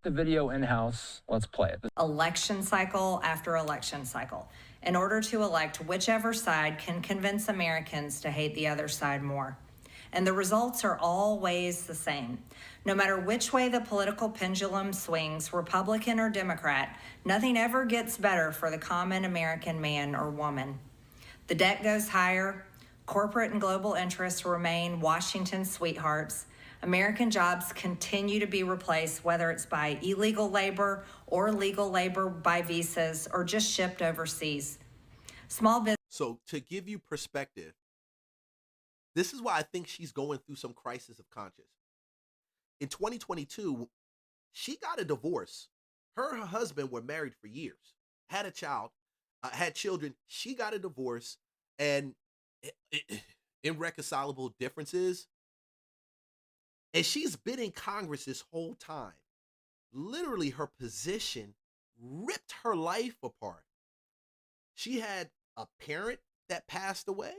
The video in-house. Let's play it. Election cycle after election cycle in order to elect whichever side can convince Americans to hate the other side more. And the results are always the same. No matter which way the political pendulum swings, Republican or Democrat, nothing ever gets better for the common American man or woman. The debt goes higher, corporate and global interests remain Washington's sweethearts, American jobs continue to be replaced, whether it's by illegal labor or legal labor by visas or just shipped overseas. Small business. So to give you perspective, this is why I think she's going through some crisis of conscience. In 2022, she got a divorce. Her and her husband were married for years, had a child, had children. She got a divorce, and irreconcilable differences. And she's been in Congress this whole time. Literally, her position ripped her life apart. She had a parent that passed away,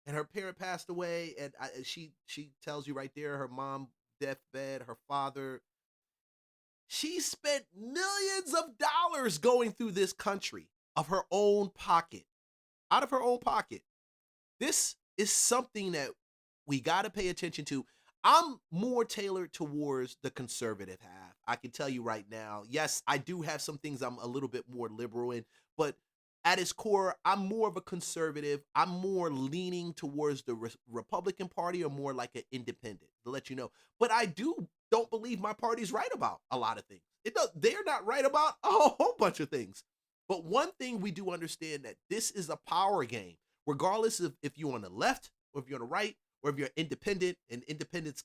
and her parent passed away, and she tells you right there, her mom deathbed, her father. She spent millions of dollars going through this country of her own pocket, out of her own pocket. This is something that we got to pay attention to. I'm more tailored towards the conservative half. I can tell you right now, yes, I do have some things I'm a little bit more liberal in, but at its core, I'm more of a conservative. I'm more leaning towards the Republican Party or more like an independent, to let you know. But I don't believe my party's right about a lot of things. They're not right about a whole bunch of things. But one thing we do understand, that this is a power game, regardless of if you're on the left or if you're on the right, or if you're independent, and independents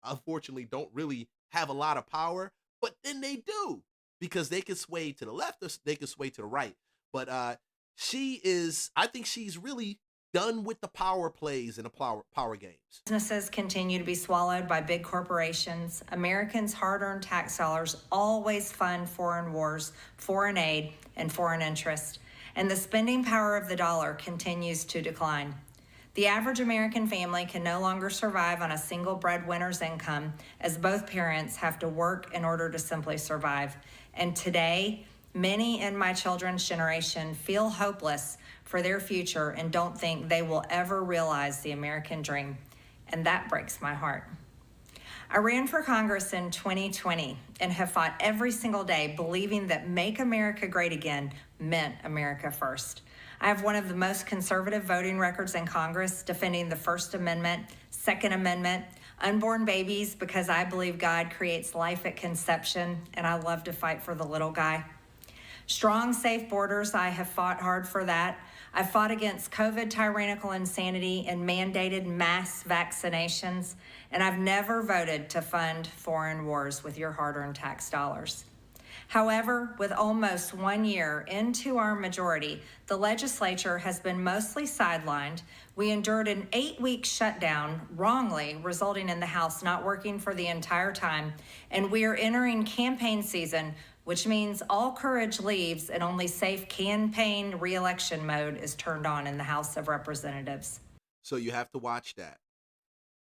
unfortunately don't really have a lot of power, but then they do, because they can sway to the left or they can sway to the right. But I think she's really done with the power plays and the power games. Businesses continue to be swallowed by big corporations. Americans' hard-earned tax dollars always fund foreign wars, foreign aid, and foreign interest. And the spending power of the dollar continues to decline. The average American family can no longer survive on a single breadwinner's income, as both parents have to work in order to simply survive. And today, many in my children's generation feel hopeless for their future and don't think they will ever realize the American dream. And that breaks my heart. I ran for Congress in 2020 and have fought every single day believing that Make America Great Again meant America first. I have one of the most conservative voting records in Congress, defending the First Amendment, Second Amendment, unborn babies, because I believe God creates life at conception, and I love to fight for the little guy. Strong, safe borders, I have fought hard for that. I've fought against COVID tyrannical insanity and mandated mass vaccinations, and I've never voted to fund foreign wars with your hard-earned tax dollars. However, with almost 1 year into our majority, the legislature has been mostly sidelined. We endured an 8-week shutdown, wrongly, resulting in the House not working for the entire time, and we are entering campaign season, which means all courage leaves and only safe campaign re-election mode is turned on in the House of Representatives. So you have to watch that.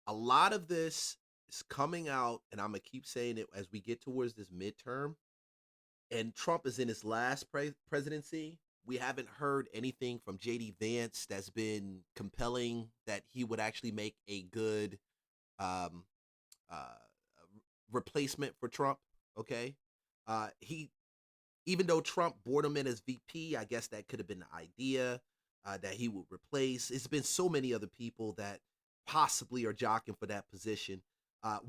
A lot of this is coming out, and I'm going to keep saying it as we get towards this midterm, and Trump is in his last presidency. We haven't heard anything from J.D. Vance that's been compelling that he would actually make a good replacement for Trump, okay? Even though Trump brought him in as VP, I guess that could have been the idea that he would replace. It's been so many other people that possibly are jockeying for that position.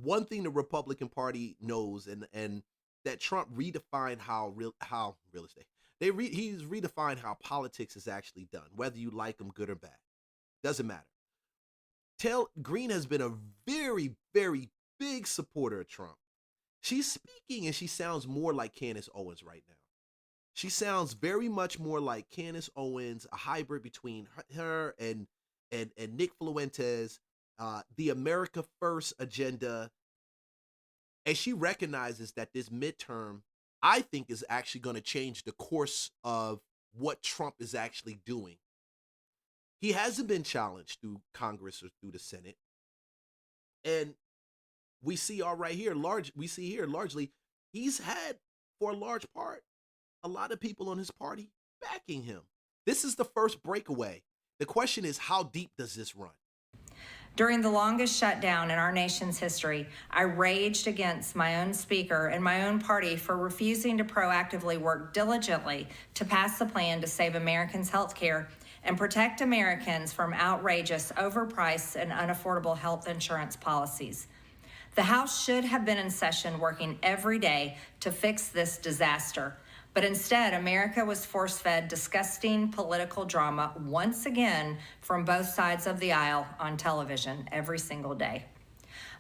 One thing the Republican Party knows, and that Trump redefined how real estate. He's redefined how politics is actually done, whether you like them good or bad. Doesn't matter. Green has been a very, very big supporter of Trump. She's speaking and she sounds more like Candace Owens right now. She sounds very much more like Candace Owens, a hybrid between her and Nick Fuentes, the America First agenda. And she recognizes that this midterm, I think, is actually going to change the course of what Trump is actually doing. He hasn't been challenged through Congress or through the Senate. And we see largely he's had, for a large part, a lot of people on his party backing him. This is the first breakaway. The question is, how deep does this run? During the longest shutdown in our nation's history, I raged against my own speaker and my own party for refusing to proactively work diligently to pass the plan to save Americans' health care and protect Americans from outrageous, overpriced, and unaffordable health insurance policies. The House should have been in session working every day to fix this disaster. But instead, America was force-fed disgusting political drama once again from both sides of the aisle on television every single day.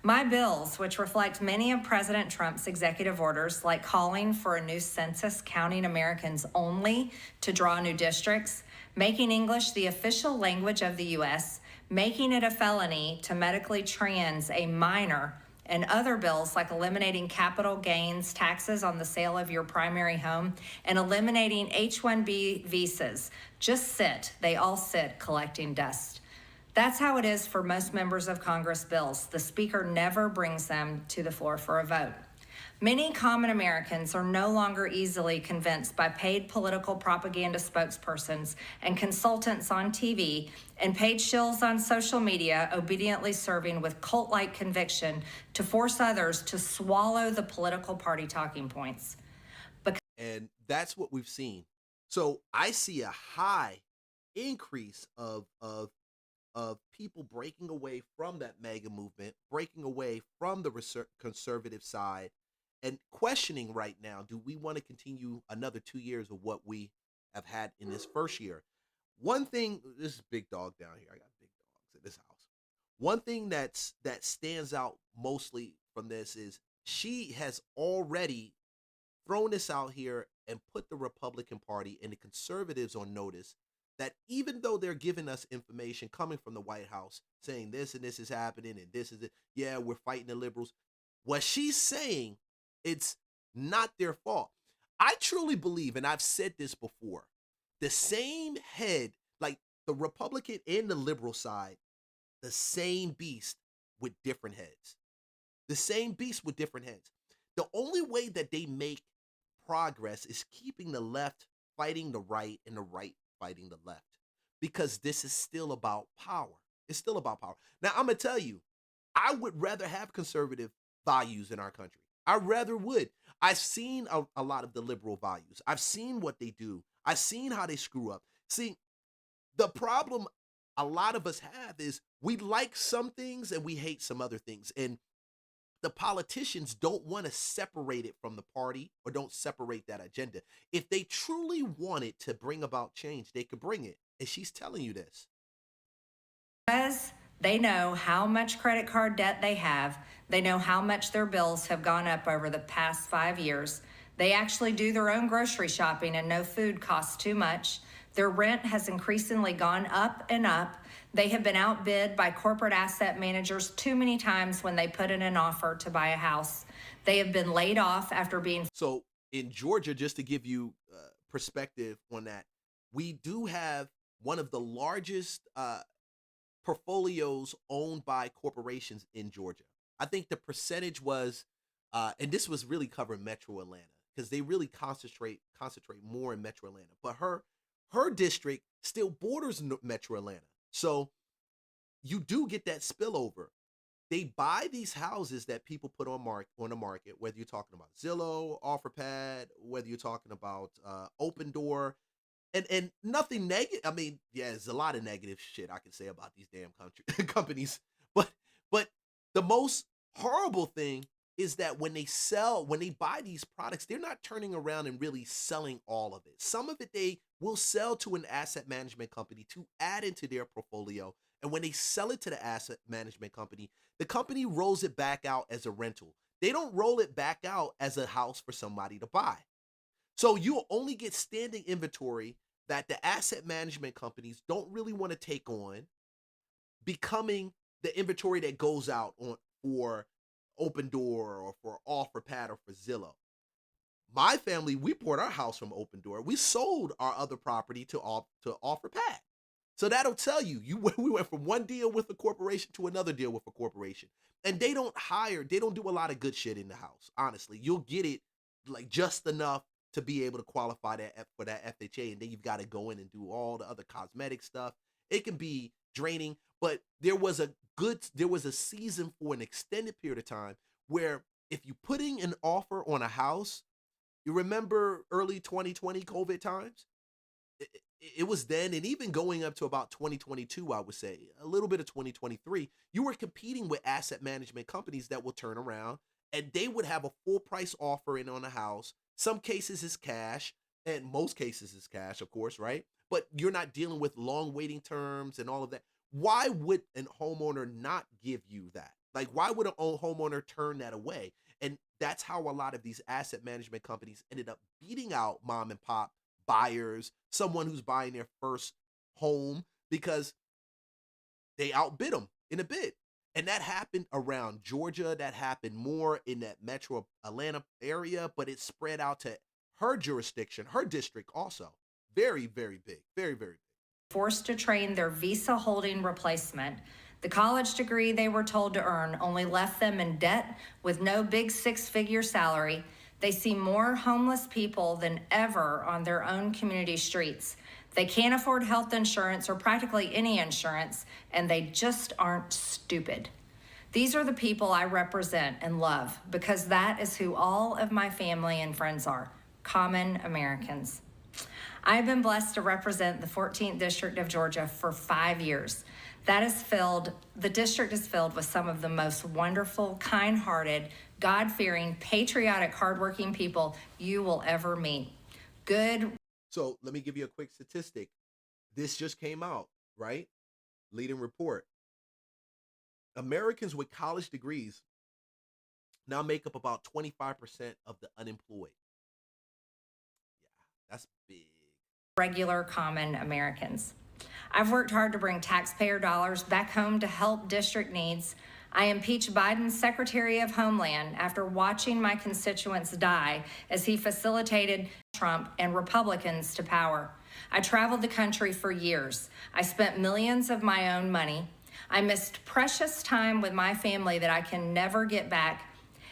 My bills, which reflect many of President Trump's executive orders, like calling for a new census counting Americans only to draw new districts, making English the official language of the U.S., making it a felony to medically trans a minor, and other bills like eliminating capital gains taxes on the sale of your primary home and eliminating H-1B visas just sit. They all sit collecting dust. That's how it is for most members of Congress bills. The Speaker never brings them to the floor for a vote. Many common Americans are no longer easily convinced by paid political propaganda spokespersons and consultants on TV and paid shills on social media obediently serving with cult-like conviction to force others to swallow the political party talking points. And that's what we've seen. So I see a high increase of people breaking away from that MAGA movement, breaking away from the conservative side, and questioning right now, do we want to continue another 2 years of what we have had in this first year? One thing, this is big dog down here. I got big dogs in this house. One thing that stands out mostly from this is she has already thrown this out here and put the Republican Party and the conservatives on notice that even though they're giving us information coming from the White House saying this and this is happening and this is it, yeah, we're fighting the liberals. What she's saying, it's not their fault. I truly believe, and I've said this before, the same head, like the Republican and the liberal side, the same beast with different heads. The same beast with different heads. The only way that they make progress is keeping the left fighting the right and the right fighting the left. Because this is still about power. It's still about power. Now, I'm going to tell you, I would rather have conservative values in our country. I rather would. I've seen a lot of the liberal values. I've seen what they do. I've seen how they screw up. See, the problem a lot of us have is we like some things and we hate some other things. And the politicians don't want to separate it from the party or don't separate that agenda. If they truly wanted to bring about change, they could bring it. And she's telling you this. Because they know how much credit card debt they have. They know how much their bills have gone up over the past 5 years. They actually do their own grocery shopping and know food costs too much. Their rent has increasingly gone up and up. They have been outbid by corporate asset managers too many times when they put in an offer to buy a house. They have been laid off after being... So in Georgia, just to give you perspective on that, we do have one of the largest portfolios owned by corporations in Georgia. I think the percentage was, and this was really covering Metro Atlanta because they really concentrate more in Metro Atlanta. But her district still borders Metro Atlanta. So you do get that spillover. They buy these houses that people put on the market, whether you're talking about Zillow, OfferPad, whether you're talking about Open Door, and nothing negative. I mean, yeah, there's a lot of negative shit I can say about these damn companies. But the most horrible thing is that when they buy these products, they're not turning around and really selling all of it. Some of it they will sell to an asset management company to add into their portfolio. And when they sell it to the asset management company, the company rolls it back out as a rental. They don't roll it back out as a house for somebody to buy. So you'll only get standing inventory that the asset management companies don't really want to take on, becoming the inventory that goes out on for Open Door or for OfferPad or for Zillow. My family, we bought our house from Open Door. We sold our other property to OfferPad. So that'll tell you, we went from one deal with a corporation to another deal with a corporation. And they don't do a lot of good shit in the house, honestly. You'll get it like just enough to be able to qualify that for that FHA, and then you've got to go in and do all the other cosmetic stuff. It can be draining, but there was a season for an extended period of time where if you putting an offer on a house, you remember early 2020 COVID times? It was then, and even going up to about 2022, I would say a little bit of 2023, you were competing with asset management companies that will turn around and they would have a full price offer in on a house. Some cases is cash, and most cases is cash, of course, right? But you're not dealing with long waiting terms and all of that. Why would a homeowner not give you that? Like, why would a homeowner turn that away? And that's how a lot of these asset management companies ended up beating out mom and pop buyers, someone who's buying their first home, because they outbid them in a bid. And that happened around Georgia. That happened more in that metro Atlanta area, but it spread out to her jurisdiction, her district also. Very, very big. Very, very big. Forced to train their visa holding replacement. The college degree they were told to earn only left them in debt with no big six-figure salary. They see more homeless people than ever on their own community streets. They can't afford health insurance or practically any insurance, and they just aren't stupid. These are the people I represent and love because that is who all of my family and friends are, common Americans. I've been blessed to represent the 14th District of Georgia for 5 years. The district is filled with some of the most wonderful, kind-hearted, God-fearing, patriotic, hardworking people you will ever meet. Good. So let me give you a quick statistic. This just came out, right? Leading report. Americans with college degrees now make up about 25% of the unemployed. Yeah, that's big. Regular, common Americans. I've worked hard to bring taxpayer dollars back home to help district needs. I impeached Biden's Secretary of Homeland after watching my constituents die as he facilitated Trump and Republicans to power. I traveled the country for years. I spent millions of my own money. I missed precious time with my family that I can never get back.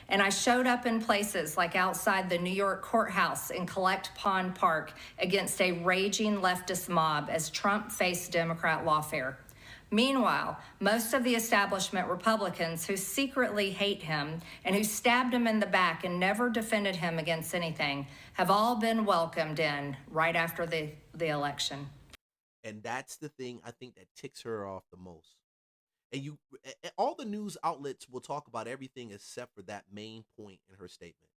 And I showed up in places like outside the New York courthouse in Collect Pond Park against a raging leftist mob as Trump faced Democrat lawfare. Meanwhile, most of the establishment Republicans who secretly hate him and who stabbed him in the back and never defended him against anything have all been welcomed in right after the election. And that's the thing I think that ticks her off the most. And all the news outlets will talk about everything except for that main point in her statement.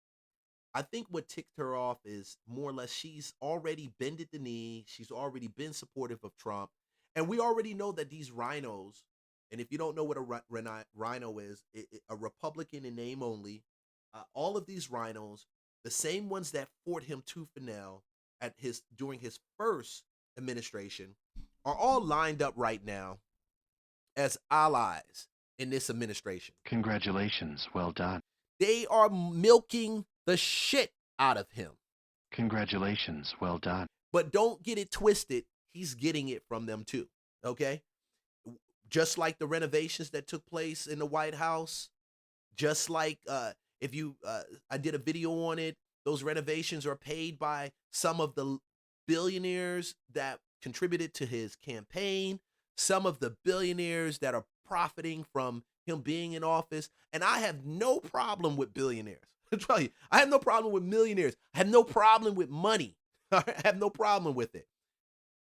I think what ticked her off is more or less she's already bended the knee. She's already been supportive of Trump. And we already know that these rhinos, and if you don't know what a rhino is, a Republican in name only, all of these rhinos, the same ones that fought him tooth and nail during his first administration, are all lined up right now as allies in this administration. Congratulations, well done. They are milking the shit out of him. Congratulations, well done. But don't get it twisted. He's getting it from them too, okay? Just like the renovations that took place in the White House, just like I did a video on it, those renovations are paid by some of the billionaires that contributed to his campaign, some of the billionaires that are profiting from him being in office. And I have no problem with billionaires. I tell you, I have no problem with millionaires. I have no problem with money. I have no problem with it.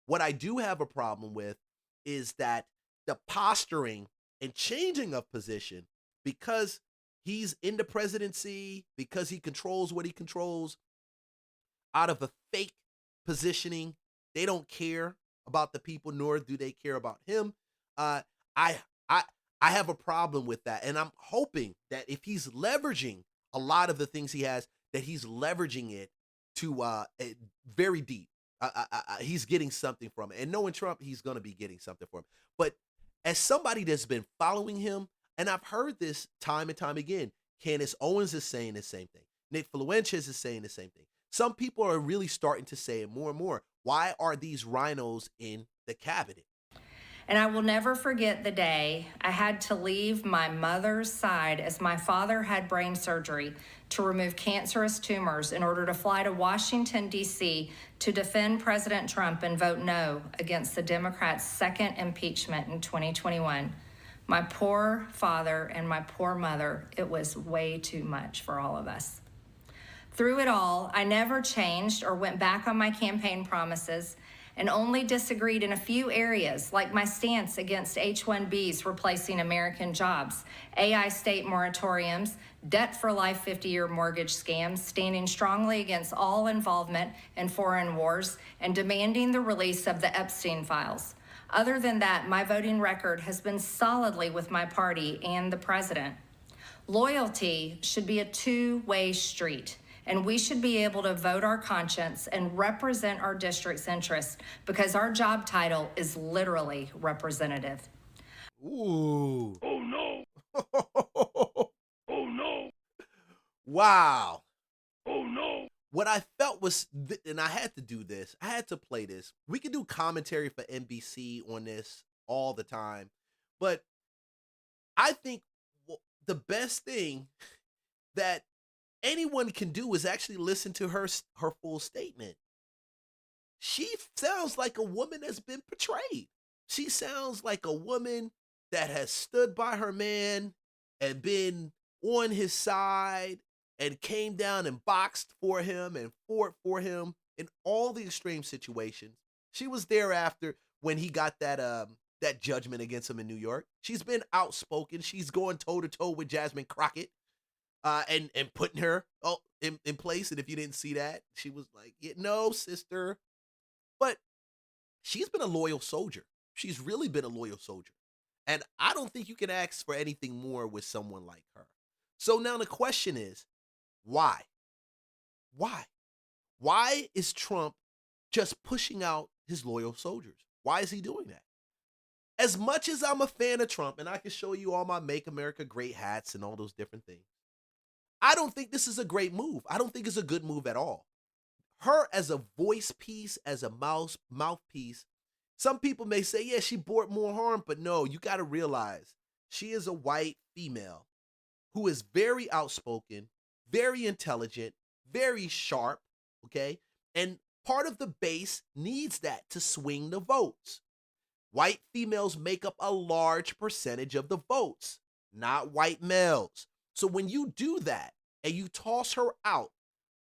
What I do have a problem with is that the posturing and changing of position, because he's in the presidency, because he controls what he controls, out of a fake positioning. They don't care about the people, nor do they care about him. I have a problem with that, and I'm hoping that if he's leveraging a lot of the things he has, that he's leveraging it to very deep. He's getting something from it, and knowing Trump, he's going to be getting something from it. But as somebody that's been following him, and I've heard this time and time again, Candace Owens is saying the same thing. Nick Fuentes is saying the same thing. Some people are really starting to say it more and more. Why are these rhinos in the cabinet? And I will never forget the day I had to leave my mother's side as my father had brain surgery to remove cancerous tumors in order to fly to Washington, D.C. to defend President Trump and vote no against the Democrats' second impeachment in 2021. My poor father and my poor mother, it was way too much for all of us. Through it all, I never changed or went back on my campaign promises and only disagreed in a few areas, like my stance against H-1Bs replacing American jobs, AI state moratoriums, debt for life 50-year mortgage scams, standing strongly against all involvement in foreign wars, and demanding the release of the Epstein files. Other than that, my voting record has been solidly with my party and the president. Loyalty should be a two-way street, and we should be able to vote our conscience and represent our district's interests because our job title is literally representative. Ooh. Oh no. Oh no. Wow. Oh no. What I felt was, and I had to do this, I had to play this. We could do commentary for NBC on this all the time, but I think the best thing that anyone can do is actually listen to her full statement. She sounds like a woman that's been betrayed. She sounds like a woman that has stood by her man and been on his side and came down and boxed for him and fought for him in all the extreme situations. She was there after when he got that judgment against him in New York. She's been outspoken. She's going toe to toe with Jasmine Crockett. And putting her in place. And if you didn't see that, she was like, yeah, no, sister. But she's been a loyal soldier. She's really been a loyal soldier. And I don't think you can ask for anything more with someone like her. So now the question is, why? Why? Why is Trump just pushing out his loyal soldiers? Why is he doing that? As much as I'm a fan of Trump, and I can show you all my Make America Great hats and all those different things, I don't think this is a great move. I don't think it's a good move at all. Her as a voice piece, as a mouthpiece, some people may say, yeah, she brought more harm, but no, you got to realize she is a white female who is very outspoken, very intelligent, very sharp, okay? And part of the base needs that to swing the votes. White females make up a large percentage of the votes, not white males. So when you do that and you toss her out,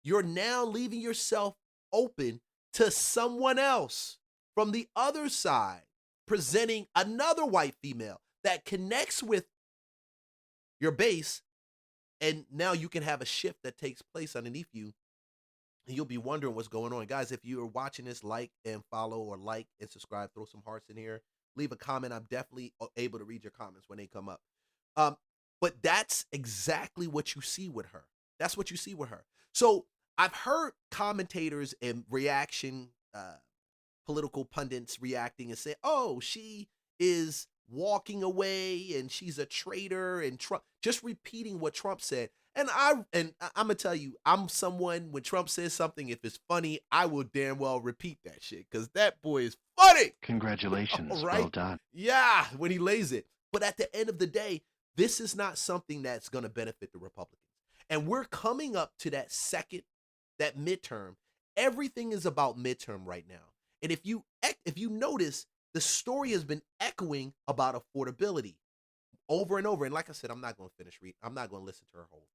you're now leaving yourself open to someone else from the other side, presenting another white female that connects with your base. And now you can have a shift that takes place underneath you. And you'll be wondering what's going on. Guys, if you are watching this, like and follow, or like and subscribe, throw some hearts in here, leave a comment. I'm definitely able to read your comments when they come up. But that's exactly what you see with her. That's what you see with her. So I've heard commentators and political pundits reacting and say, oh, she is walking away and she's a traitor, and Trump, just repeating what Trump said. And I'm gonna tell you, I'm someone, when Trump says something, if it's funny, I will damn well repeat that shit, because that boy is funny. Congratulations. Right? Well done. Yeah, when he lays it. But at the end of the day, this is not something that's going to benefit the Republicans. And we're coming up to that midterm. Everything is about midterm right now. And if you notice, the story has been echoing about affordability over and over. And like I said, I'm not going to listen to her whole thing.